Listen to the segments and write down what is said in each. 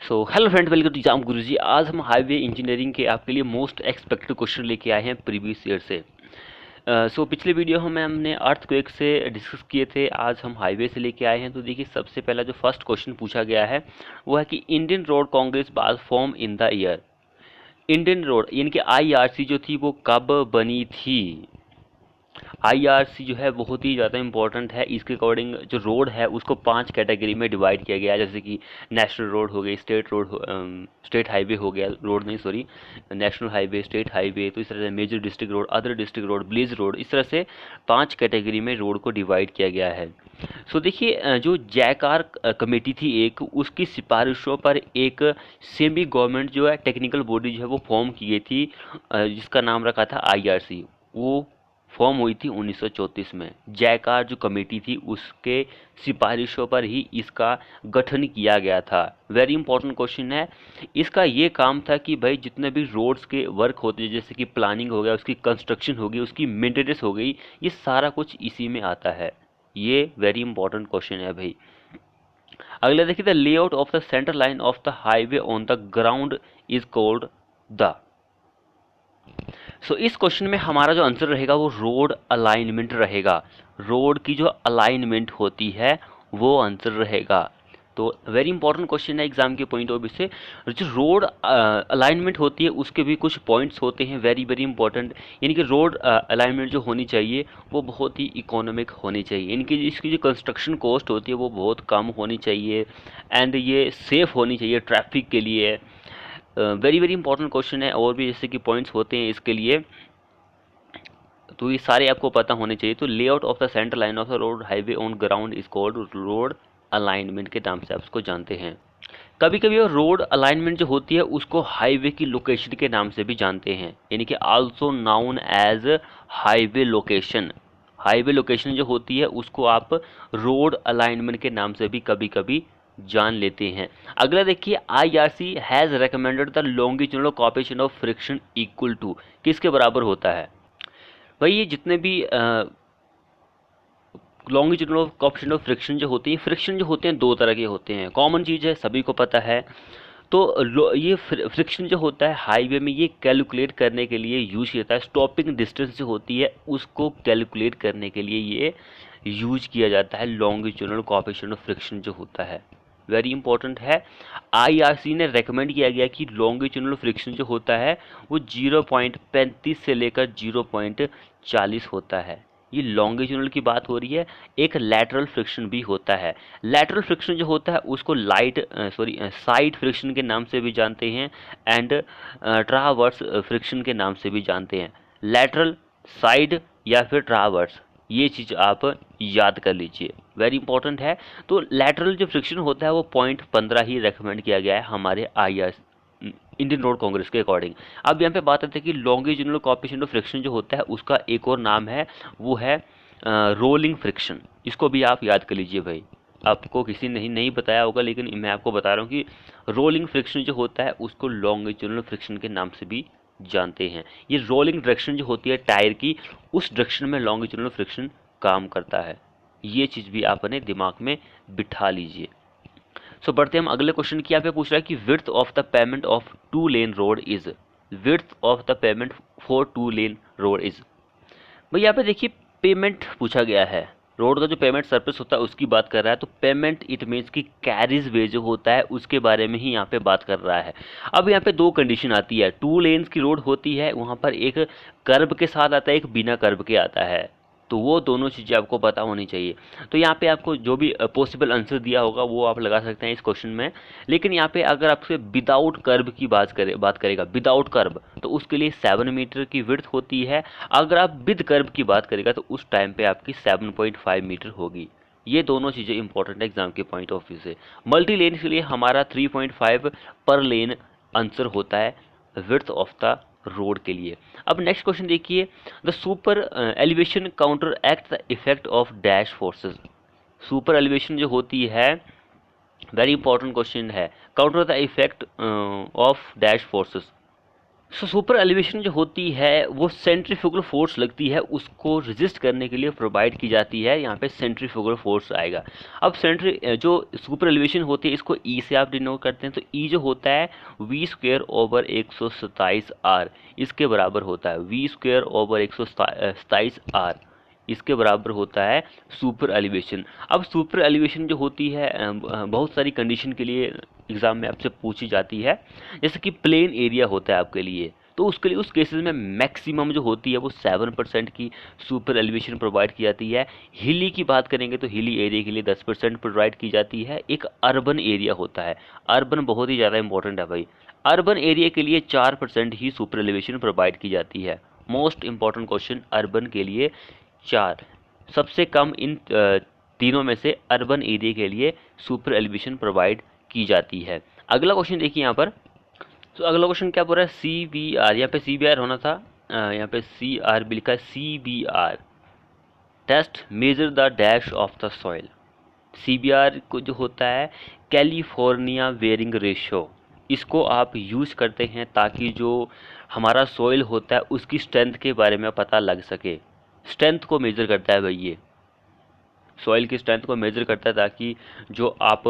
So hello friend, welcome to exam Guruji. आज हम highway engineering के आपके लिए मोस्ट एक्सपेक्टेड क्वेश्चन लेके आए हैं प्रीवियस ईयर से। पिछले वीडियो में हमने अर्थक्वेक से डिस्कस किए थे, आज हम हाईवे से लेके आए हैं। तो देखिए, सबसे पहला जो फर्स्ट क्वेश्चन पूछा गया है वो है कि Indian road Congress was form in the year. Indian road यानी कि आईआरसी जो थी वो कब बनी थी। आईआरसी जो है बहुत ही ज़्यादा इंपॉर्टेंट है। इसके अकॉर्डिंग जो रोड है उसको 5 कैटेगरी में डिवाइड किया गया है, जैसे कि नेशनल रोड हो गई, स्टेट रोड, स्टेट हाईवे हो गया, रोड नहीं sorry, national highway, state highway. तो इस तरह से major district road, other district road, village road, इस तरह से 5 कैटेगरी में रोड को डिवाइड किया गया है। देखिए, जो जैकार कमेटी थी एक, उसकी सिफारिशों पर एक सेमी गवर्नमेंट जो है टेक्निकल बॉडी जो है वो फॉर्म की गई थी, जिसका नाम रखा था आईआरसी। वो फॉर्म हुई थी 1934 में। जयकार जो कमेटी थी उसके सिफारिशों पर ही इसका गठन किया गया था। वेरी इंपॉर्टेंट क्वेश्चन है। इसका ये काम था कि भाई जितने भी रोड्स के वर्क होते हैं, जैसे कि प्लानिंग हो गया, उसकी कंस्ट्रक्शन होगी, उसकी मेंटेनेंस हो गई, ये सारा कुछ इसी में आता है। ये वेरी इंपॉर्टेंट क्वेश्चन है भाई। अगला देखिए, the layout of the centre line of the highway on the ground is called the. इस क्वेश्चन में हमारा जो आंसर रहेगा वो रोड अलाइनमेंट रहेगा। रोड की जो अलाइनमेंट होती है वो आंसर रहेगा। तो वेरी इंपॉर्टेंट क्वेश्चन है एग्जाम के पॉइंट ऑफ व्यू से। जो रोड अलाइनमेंट होती है उसके भी कुछ पॉइंट्स होते हैं वेरी वेरी इंपॉर्टेंट। यानी कि रोड अलाइनमेंट जो होनी चाहिए वो बहुत ही इकोनॉमिक होनी चाहिए। यानी कि इसकी जो कंस्ट्रक्शन कॉस्ट होती है वो बहुत कम होनी चाहिए, एंड ये सेफ़ होनी चाहिए ट्रैफिक के लिए। वेरी वेरी इंपॉर्टेंट क्वेश्चन है। और भी जैसे कि पॉइंट्स होते हैं इसके लिए, तो ये सारे आपको पता होने चाहिए। तो layout of the centre line of the road highway on ground is called road alignment के नाम से आप उसको जानते हैं। कभी कभी रोड अलाइनमेंट जो होती है उसको हाईवे की लोकेशन के नाम से भी जानते हैं, यानी कि also known as highway location. Highway location जो होती है उसको आप रोड अलाइनमेंट के नाम से भी कभी कभी जान लेते हैं। अगला देखिए, IRC has recommended the longitudinal coefficient of friction equal to, किसके बराबर होता है भाई। ये जितने भी लॉन्गिट्यूडनल कोएफिशिएंट ऑफ फ्रिक्शन जो होती है, फ्रिक्शन जो होते हैं दो तरह के होते हैं, कॉमन चीज़ है, सभी को पता है। तो ये फ्रिक्शन जो होता है हाईवे में, ये कैलकुलेट करने के लिए यूज किया जाता है। स्टॉपिंग डिस्टेंस जो होती है उसको कैलकुलेट करने के लिए ये यूज किया जाता है, लॉन्गिट्यूडनल कोएफिशिएंट ऑफ फ्रिक्शन जो होता है। वेरी इंपॉर्टेंट है। आईआरसी ने रेकमेंड किया गया कि लॉन्गिट्यूडनल फ्रिक्शन जो होता है वो 0.35 से लेकर 0.40 होता है। ये लॉन्गिट्यूडनल की बात हो रही है। एक लैटरल फ्रिक्शन भी होता है। लैटरल फ्रिक्शन जो होता है उसको साइड फ्रिक्शन के नाम से भी जानते हैं, एंड ट्रावर्स फ्रिक्शन के नाम से भी जानते हैं। लैटरल, साइड या फिर ट्रावर्स, ये चीज़ आप याद कर लीजिए, वेरी इंपॉर्टेंट है। तो लैटरल जो फ्रिक्शन होता है वो 0.15 ही रेकमेंड किया गया है हमारे इंडियन रोड कांग्रेस के अकॉर्डिंग। अब यहाँ पे बात आती है कि लॉन्गिट्यूडनल कोएफिशिएंट ऑफ फ्रिक्शन जो होता है उसका एक और नाम है, वो है रोलिंग फ्रिक्शन। इसको भी आप याद कर लीजिए भाई। आपको किसी ने नहीं बताया होगा, लेकिन मैं आपको बता रहा हूँ कि रोलिंग फ्रिक्शन जो होता है उसको लॉन्गिट्यूडनल फ्रिक्शन के नाम से भी जानते हैं। ये रोलिंग डायरेक्शन जो होती है टायर की, उस डायरेक्शन में लॉन्गिट्यूडनल फ्रिक्शन काम करता है। ये चीज़ भी आप अपने दिमाग में बिठा लीजिए। बढ़ते हम अगले क्वेश्चन की। यहाँ पे पूछ रहा है कि width of the payment of 2 lane road is. Width of the payment for 2 lane road is. भाई यहाँ पे देखिए, पेमेंट पूछा गया है। रोड का जो पेमेंट सरफेस होता है उसकी बात कर रहा है। तो पेमेंट इट मीन्स की कैरिज वे जो होता है उसके बारे में ही यहाँ पे बात कर रहा है। अब यहाँ पे दो कंडीशन आती है। 2 लेन्स की रोड होती है, वहाँ पर एक कर्व के साथ आता है, एक बिना कर्व के आता है। तो वो दोनों चीज़ें आपको पता होनी चाहिए। तो यहाँ पे आपको जो भी पॉसिबल आंसर दिया होगा वो आप लगा सकते हैं इस क्वेश्चन में। लेकिन यहाँ पे अगर आपसे विदाउट कर्व की बात करेगा, विदाउट कर्व, तो उसके लिए 7 मीटर की विड्थ होती है। अगर आप विद कर्व की बात करेगा तो उस टाइम पे आपकी 7.5 मीटर होगी। ये दोनों चीज़ें इंपॉर्टेंट है एग्जाम के पॉइंट ऑफ व्यू से। मल्टी लेन के लिए हमारा 3.5 पर लेन आंसर होता है विड्थ ऑफ द रोड के लिए। अब नेक्स्ट क्वेश्चन देखिए, the super elevation counter act the effect of dash forces. Super elevation जो होती है, वेरी इंपॉर्टेंट क्वेश्चन है, counter the effect of dash forces. So super elevation जो होती है वो सेंट्रीफ्यूगल फोर्स लगती है, उसको रेजिस्ट करने के लिए प्रोवाइड की जाती है। यहाँ पे सेंट्रीफ्यूगल फोर्स आएगा। अब जो सुपर एलिवेशन होती है इसको ई से आप डिनोट करते हैं, तो ई जो होता है V²/127R इसके बराबर होता है। V²/127R इसके बराबर होता है सुपर एलिवेशन। अब सुपर एलिवेशन जो होती है बहुत सारी कंडीशन के लिए एग्जाम में आपसे पूछी जाती है। जैसे कि प्लेन एरिया होता है आपके लिए, तो उसके लिए उस केसेस में मैक्सिमम जो होती है वो 7% की सुपर एलिवेशन प्रोवाइड की जाती है। हिली की बात करेंगे तो हिली एरिया के लिए 10% प्रोवाइड की जाती है। एक अर्बन एरिया होता है, अर्बन बहुत ही ज़्यादा इंपॉर्टेंट है भाई, अर्बन एरिया के लिए 4% ही सुपर एलिवेशन प्रोवाइड की जाती है। मोस्ट इंपॉर्टेंट क्वेश्चन, अर्बन के लिए 4, सबसे कम इन तीनों में से अर्बन एरिया के लिए सुपर एलिवेशन प्रोवाइड की जाती है। अगला क्वेश्चन देखिए यहाँ पर। तो अगला क्वेश्चन क्या बोल रहा है, CBR, यहाँ पे CBR होना था, यहाँ पे CRB लिखा है। CBR test measure the dash of the soil. CBR को जो होता है कैलिफोर्निया वेयरिंग रेशियो, इसको आप यूज़ करते हैं ताकि जो हमारा सॉइल होता है उसकी स्ट्रेंथ के बारे में पता लग सके। स्ट्रेंथ को मेजर करता है भाई, ये सॉइल की स्ट्रेंथ को मेजर करता है ताकि जो आप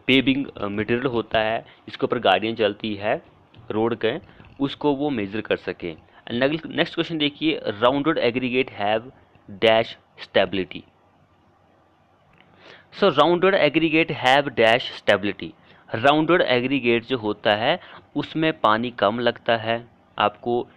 पेविंग मटेरियल होता है इसके ऊपर गाड़ियाँ चलती है रोड के, उसको वो मेजर कर सके। नेक्स्ट क्वेश्चन देखिए, rounded aggregate have dash stability. So rounded aggregate have dash stability. Rounded aggregate जो होता है उसमें पानी कम लगता है आपको,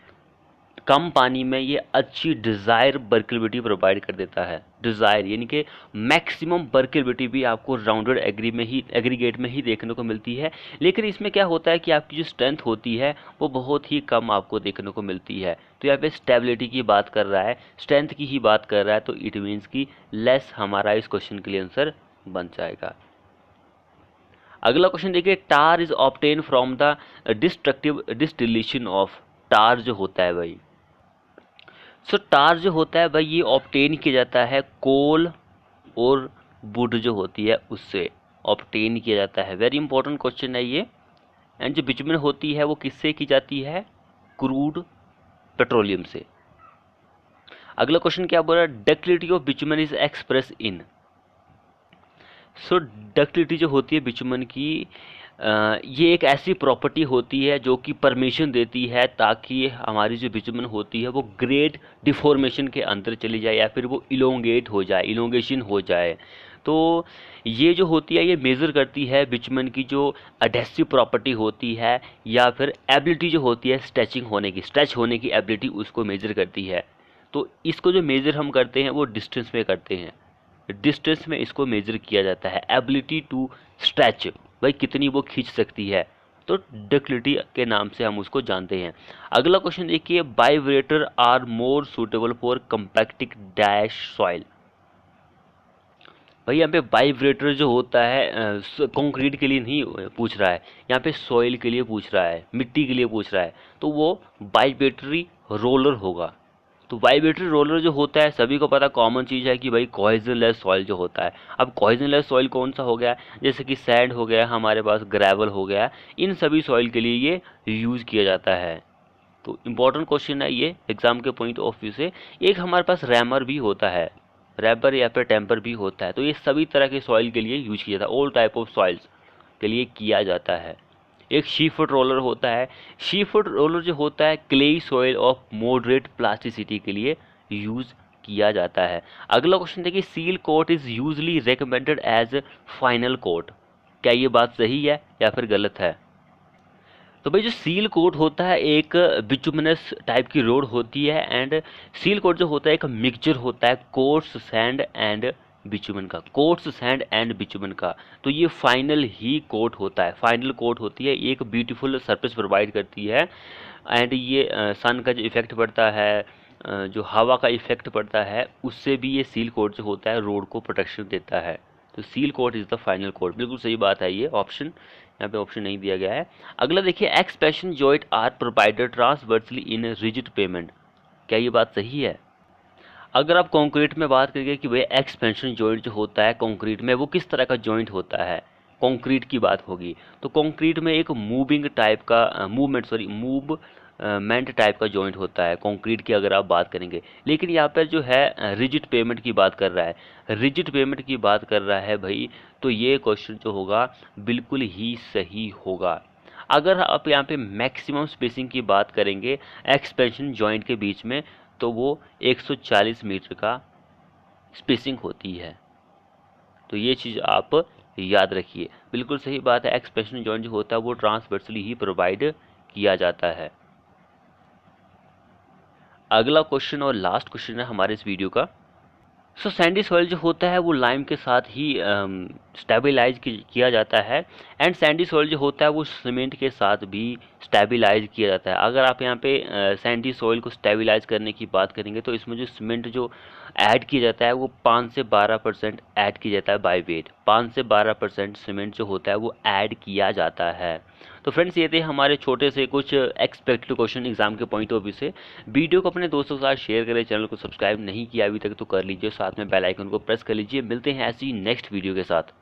कम पानी में ये अच्छी डिज़ायर बर्किलिटी प्रोवाइड कर देता है। डिज़ायर यानी कि मैक्सिमम बर्किलिटी भी आपको राउंडेड एग्रीगेट में ही देखने को मिलती है। लेकिन इसमें क्या होता है कि आपकी जो स्ट्रेंथ होती है वो बहुत ही कम आपको देखने को मिलती है। तो यहाँ पे स्टेबिलिटी की बात कर रहा है, स्ट्रेंथ की ही बात कर रहा है, तो इट मीन्स की लेस हमारा इस क्वेश्चन के लिए आंसर बन जाएगा। अगला क्वेश्चन देखिए, tar is obtain from the destructive distillation of. Tar जो होता है भाई, सो टार जो होता है भाई ये ऑब्टेन किया जाता है कोल और वुड जो होती है उससे ऑब्टेन किया जाता है। वेरी इंपॉर्टेंट क्वेश्चन है ये। एंड जो बिटुमेन होती है वो किससे की जाती है, क्रूड पेट्रोलियम से। अगला क्वेश्चन क्या बोल रहा है, ductility of bitumen is express in. So ductility जो होती है बिटुमेन की, ये एक ऐसी प्रॉपर्टी होती है जो कि परमिशन देती है ताकि हमारी जो बिटुमेन होती है वो ग्रेट डिफॉर्मेशन के अंदर चली जाए या फिर वो इलोंगेट हो जाए, इलोंगेशन हो जाए। तो ये जो होती है ये मेज़र करती है बिटुमेन की जो एडहेसिव प्रॉपर्टी होती है या फिर एबिलिटी जो होती है स्ट्रेचिंग होने की, स्ट्रेच होने की एबिलिटी उसको मेज़र करती है। तो इसको जो मेज़र हम करते हैं वो डिस्टेंस में करते हैं, डिस्टेंस में इसको मेजर किया जाता है। एबिलिटी टू स्ट्रेच, भाई कितनी वो खींच सकती है, तो डक्टिलिटी के नाम से हम उसको जानते हैं। अगला क्वेश्चन देखिए, vibrator are more suitable for compacting dash soil. भाई यहाँ पे वाइब्रेटर जो होता है कंक्रीट के लिए नहीं पूछ रहा है, यहाँ पे सॉइल के लिए पूछ रहा है, मिट्टी के लिए पूछ रहा है, तो वो वाइब्रेटरी रोलर होगा। तो वाइब्रेटरी रोलर जो होता है सभी को पता कॉमन चीज़ है कि भाई कोहेजनलेस सॉइल जो होता है। अब कोहेजनलेस सॉइल कौन सा हो गया, जैसे कि सैंड हो गया, हमारे पास ग्रेवल हो गया, इन सभी सॉइल के लिए ये यूज़ किया जाता है। तो इम्पोर्टेंट क्वेश्चन है ये एग्जाम के पॉइंट ऑफ व्यू से। एक हमारे पास रैमर भी होता है, रैपर या फिर टेम्पर भी होता है, तो ये सभी तरह के सॉइल के लिए यूज किया जाता है, ऑल टाइप ऑफ सॉइल्स के लिए किया जाता है। एक शीफुट रोलर होता है, शीफुट रोलर जो होता है clay soil of moderate plasticity के लिए यूज़ किया जाता है। अगला क्वेश्चन देखिए, seal coat is usually recommended as final coat. क्या ये बात सही है या फिर गलत है? तो भाई जो सील कोट होता है एक बिटुमिनस टाइप की रोड होती है, एंड सील कोट जो होता है एक मिक्सचर होता है कोर्स सैंड एंड बिटुमिन का, कोर्स सैंड एंड बिटुमिन का। तो ये फाइनल ही कोट होता है, फाइनल कोट होती है, एक ब्यूटीफुल सरफेस प्रोवाइड करती है। एंड ये सन का जो इफेक्ट पड़ता है, जो हवा का इफेक्ट पड़ता है, उससे भी ये सील कोट जो होता है रोड को प्रोटेक्शन देता है। तो seal coat is the final coat, बिल्कुल सही बात है ये ऑप्शन, यहाँ पे ऑप्शन नहीं दिया गया है। अगला देखिए, expression joint are provided transversely in rigid pavement. क्या ये बात सही है? अगर आप कंक्रीट में बात करेंगे कि भाई एक्सपेंशन जॉइंट जो होता है कंक्रीट में वो किस तरह का जॉइंट होता है, कंक्रीट की बात होगी तो कंक्रीट में एक मूविंग टाइप का मूवमेंट, मूव मेंट टाइप का जॉइंट होता है कंक्रीट की अगर आप बात करेंगे। लेकिन यहाँ पर जो है रिजिड पेमेंट की बात कर रहा है, रिजिड पेमेंट की बात कर रहा है भाई, तो ये क्वेश्चन जो होगा बिल्कुल ही सही होगा। अगर आप यहाँ पे मैक्सिमम स्पेसिंग की बात करेंगे एक्सपेंशन जॉइंट के बीच में, तो वो 140 मीटर का स्पेसिंग होती है। तो ये चीज़ आप याद रखिए, बिल्कुल सही बात है। एक्सपेंशन जॉइंट जो होता है वो ट्रांसवर्सली ही प्रोवाइड किया जाता है। अगला क्वेश्चन और लास्ट क्वेश्चन है हमारे इस वीडियो का। सैंडी सॉइल जो होता है वो लाइम के साथ ही स्टेबलाइज किया जाता है, एंड सैंडी सॉइल जो होता है वो सीमेंट के साथ भी स्टेबलाइज किया जाता है। अगर आप यहाँ पे सैंडी सॉइल को स्टेबलाइज करने की बात करेंगे तो इसमें जो सीमेंट जो ऐड किया जाता है वो 5 से 12% ऐड किया जाता है बाय वेट। 5 से 12% सीमेंट जो होता है वो ऐड किया जाता है। तो फ्रेंड्स ये थे हमारे छोटे से कुछ एक्सपेक्टेड क्वेश्चन एग्जाम के पॉइंट ऑफ व्यू से। वीडियो को अपने दोस्तों के साथ शेयर करें, चैनल को सब्सक्राइब नहीं किया अभी तक तो कर लीजिए, साथ में बेल आइकन को प्रेस कर लीजिए। मिलते हैं ऐसी नेक्स्ट वीडियो के साथ।